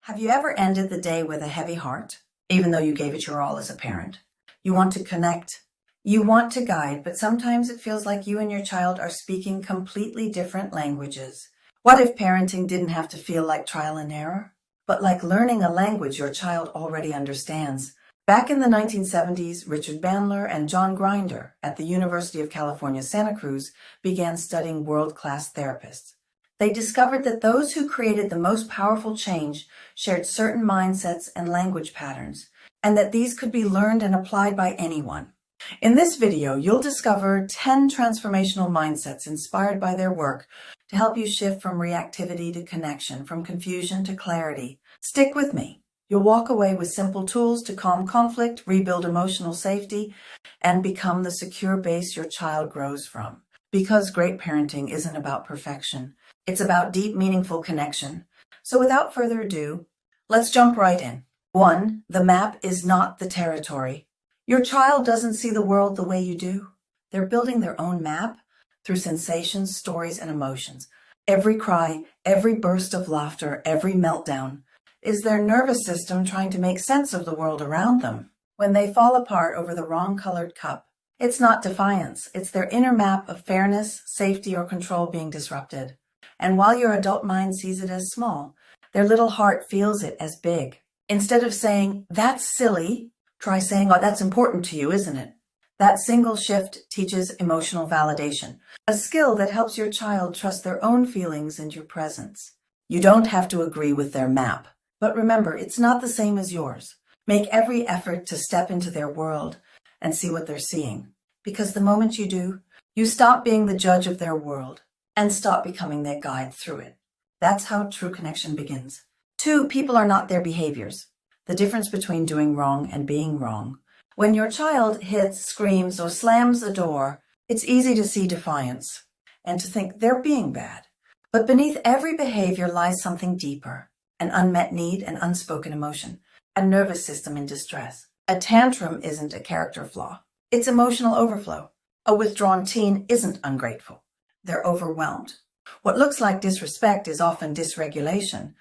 Have you ever ended the day with a heavy heart, even though you gave it your all as a parent? You want to connect, you want to guide, but sometimes it feels like you and your child are speaking completely different languages. What if parenting didn't have to feel like trial and error, but like learning a language your child already understands? Back in the 1970s, Richard Bandler and John Grinder at the University of California, Santa Cruz began studying world-class therapists. They discovered that those who created the most powerful change shared certain mindsets and language patterns, and that these could be learned and applied by anyone. In this video, you'll discover 10 transformational mindsets inspired by their work to help you shift from reactivity to connection, from confusion to clarity. Stick with me. You'll walk away with simple tools to calm conflict, rebuild emotional safety, and become the secure base your child grows from. Because great parenting isn't about perfection. It's about deep, meaningful connection. So without further ado, let's jump right in. 1. The map is not the territory. Your child doesn't see the world the way you do. They're building their own map through sensations, stories, and emotions. Every cry, every burst of laughter, every meltdown is their nervous system trying to make sense of the world around them. When they fall apart over the wrong colored cup, it's not defiance. It's their inner map of fairness, safety, or control being disrupted. And while your adult mind sees it as small, their little heart feels it as big. Instead of saying, "That's silly," try saying, "Oh, that's important to you, isn't it?" That single shift teaches emotional validation, a skill that helps your child trust their own feelings and your presence. You don't have to agree with their map, but remember, it's not the same as yours. Make every effort to step into their world and see what they're seeing. Because the moment you do, you stop being the judge of their world and stop becoming their guide through it. That's how true connection begins. 2, people are not their behaviors. The difference between doing wrong and being wrong. When your child hits, screams, or slams the door, it's easy to see defiance and to think they're being bad. But beneath every behavior lies something deeper, an unmet need, an unspoken emotion, a nervous system in distress. A tantrum isn't a character flaw. It's emotional overflow. A withdrawn teen isn't ungrateful. They're overwhelmed. What looks like disrespect is often dysregulation.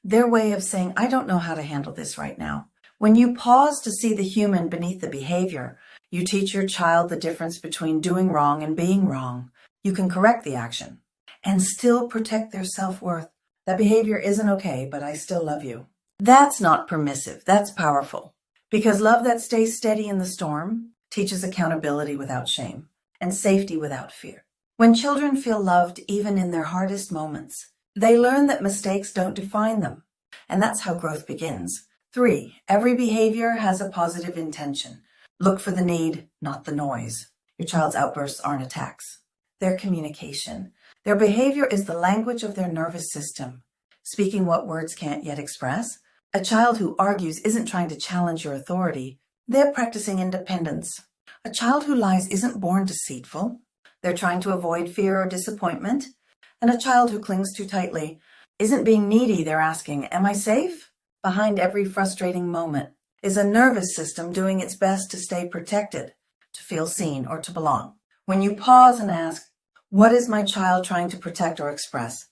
Their way of saying, "I don't know how to handle this right now." When you pause to see the human beneath the behavior, you teach your child the difference between doing wrong and being wrong. You can correct the action and still protect their self-worth. That behavior isn't okay, but I still love you. That's not permissive. That's powerful. Because love that stays steady in the storm teaches accountability without shame and safety without fear. When children feel loved even in their hardest moments, they learn that mistakes don't define them. And that's how growth begins. 3, every behavior has a positive intention. Look for the need, not the noise. Your child's outbursts aren't attacks. They're communication. Their behavior is the language of their nervous system, speaking what words can't yet express. A child who argues isn't trying to challenge your authority. They're practicing independence. A child who lies isn't born deceitful. They're trying to avoid fear or disappointment. And a child who clings too tightly isn't being needy. They're asking, "Am I safe?" Behind every frustrating moment is a nervous system doing its best to stay protected, to feel seen, or to belong. When you pause and ask, "What is my child trying to protect or express?"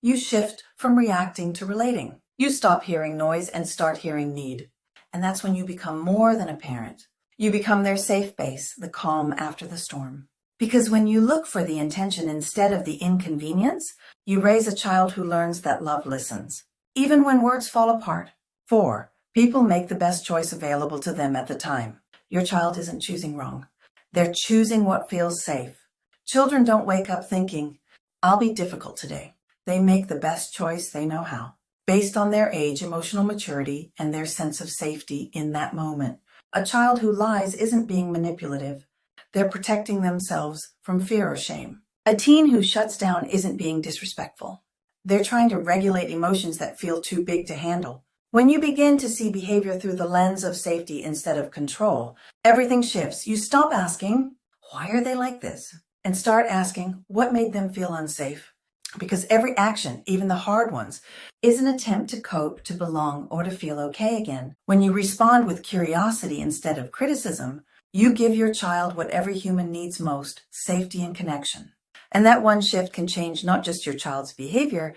you shift from reacting to relating. You stop hearing noise and start hearing need. And that's when you become more than a parent. You become their safe base, the calm after the storm. Because when you look for the intention instead of the inconvenience, you raise a child who learns that love listens, even when words fall apart. 4, people make the best choice available to them at the time. Your child isn't choosing wrong. They're choosing what feels safe. Children don't wake up thinking, "I'll be difficult today." They make the best choice they know how, based on their age, emotional maturity, and their sense of safety in that moment. A child who lies isn't being manipulative. They're protecting themselves from fear or shame. A teen who shuts down isn't being disrespectful. They're trying to regulate emotions that feel too big to handle. When you begin to see behavior through the lens of safety instead of control, everything shifts. You stop asking, "Why are they like this?" and start asking, "What made them feel unsafe?" Because every action, even the hard ones, is an attempt to cope, to belong, or to feel okay again. When you respond with curiosity instead of criticism, you give your child what every human needs most, safety and connection. And that one shift can change not just your child's behavior,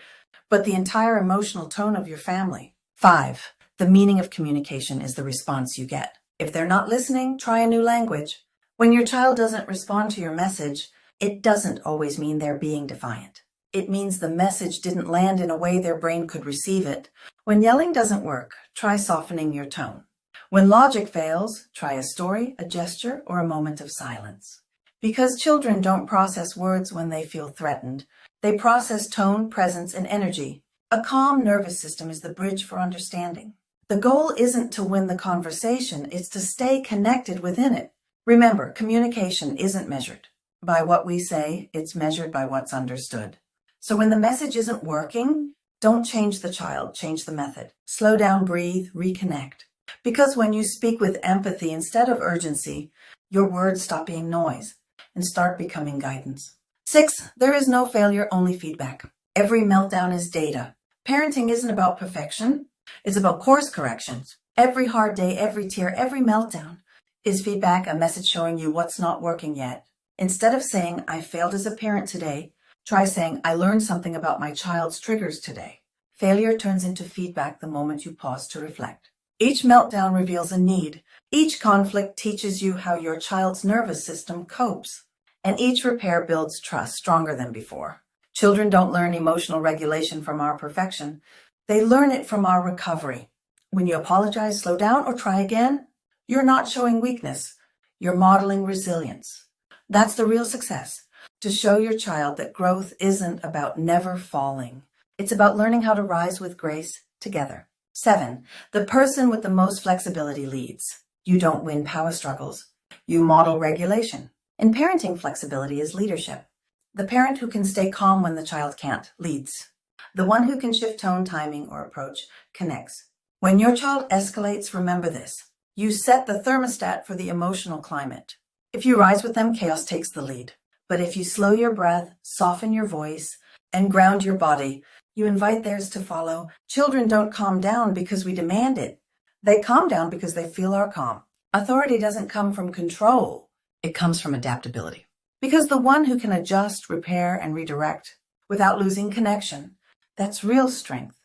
but the entire emotional tone of your family. 5. The meaning of communication is the response you get. If they're not listening, try a new language. When your child doesn't respond to your message, it doesn't always mean they're being defiant. It means the message didn't land in a way their brain could receive it. When yelling doesn't work, try softening your tone. When logic fails, try a story, a gesture, or a moment of silence. Because children don't process words when they feel threatened, they process tone, presence, and energy. A calm nervous system is the bridge for understanding. The goal isn't to win the conversation, it's to stay connected within it. Remember, communication isn't measured by what we say, it's measured by what's understood. So when the message isn't working, don't change the child, change the method. Slow down, breathe, reconnect. Because when you speak with empathy instead of urgency, your words stop being noise and start becoming guidance. 6. There is no failure, only feedback. Every meltdown is data. Parenting isn't about perfection, it's about course corrections. Every hard day, every tear, every meltdown is feedback, a message showing you what's not working yet. Instead of saying, I failed as a parent today, try saying, I learned something about my child's triggers today. Failure turns into feedback the moment you pause to reflect. Each meltdown reveals a need. Each conflict teaches you how your child's nervous system copes. And each repair builds trust stronger than before. Children don't learn emotional regulation from our perfection. They learn it from our recovery. When you apologize, slow down, or try again, you're not showing weakness. You're modeling resilience. That's the real success. To show your child that growth isn't about never falling. It's about learning how to rise with grace together. 7. The person with the most flexibility leads. You don't win power struggles. You model regulation. In parenting, flexibility is leadership. The parent who can stay calm when the child can't leads. The one who can shift tone, timing, or approach connects. When your child escalates, remember this. You set the thermostat for the emotional climate. If you rise with them, chaos takes the lead. But if you slow your breath, soften your voice, and ground your body, you invite theirs to follow. Children don't calm down because we demand it. They calm down because they feel our calm. Authority doesn't come from control. It comes from adaptability. Because the one who can adjust, repair, and redirect without losing connection, that's real strength.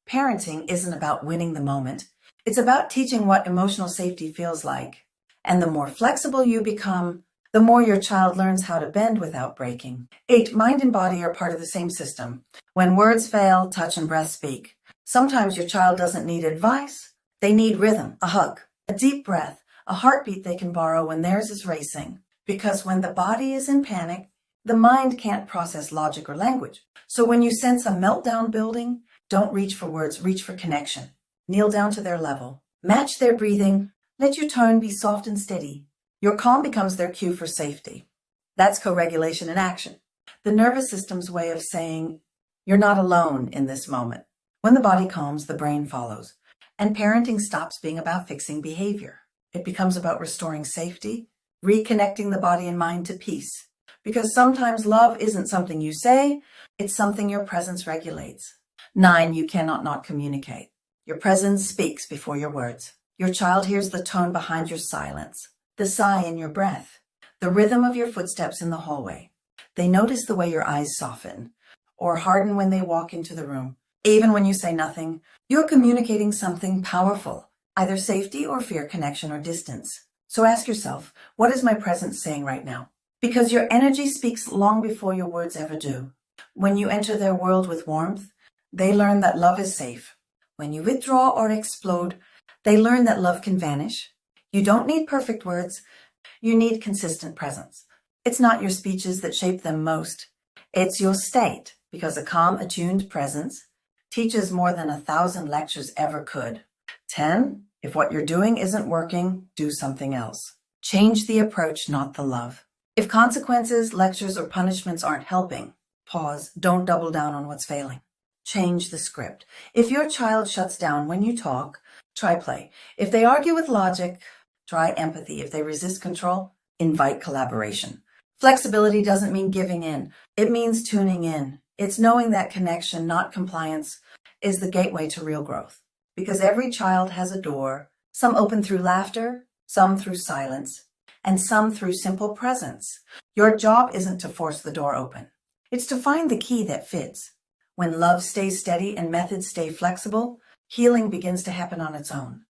Parenting isn't about winning the moment. It's about teaching what emotional safety feels like. And the more flexible you become, the more your child learns how to bend without breaking. 8. Mind and body are part of the same system. When words fail, touch and breath speak. Sometimes your child doesn't need advice. They need rhythm, a hug, a deep breath, a heartbeat they can borrow when theirs is racing. Because when the body is in panic, the mind can't process logic or language. So when you sense a meltdown building, don't reach for words, reach for connection. Kneel down to their level. Match their breathing. Let your tone be soft and steady. Your calm becomes their cue for safety. That's co-regulation in action. The nervous system's way of saying, you're not alone in this moment. When the body calms, the brain follows. And parenting stops being about fixing behavior. It becomes about restoring safety, reconnecting the body and mind to peace. Because sometimes love isn't something you say, it's something your presence regulates. 9. You cannot not communicate. Your presence speaks before your words. Your child hears the tone behind your silence, the sigh in your breath, the rhythm of your footsteps in the hallway. They notice the way your eyes soften or harden when they walk into the room. Even when you say nothing, you're communicating something powerful, either safety or fear, connection or distance. So ask yourself, what is my presence saying right now? Because your energy speaks long before your words ever do. When you enter their world with warmth, they learn that love is safe. When you withdraw or explode, they learn that love can vanish. You don't need perfect words. You need consistent presence. It's not your speeches that shape them most. It's your state, because a calm, attuned presence teaches more than 1,000 lectures ever could. 10. If what you're doing isn't working, do something else. Change the approach, not the love. If consequences, lectures, or punishments aren't helping, pause. Don't double down on what's failing. Change the script. If your child shuts down when you talk, try play. If they argue with logic, try empathy. If they resist control, invite collaboration. Flexibility doesn't mean giving in. It means tuning in. It's knowing that connection, not compliance, is the gateway to real growth. Because every child has a door, some open through laughter, some through silence, and some through simple presence. Your job isn't to force the door open. It's to find the key that fits. When love stays steady and methods stay flexible, healing begins to happen on its own.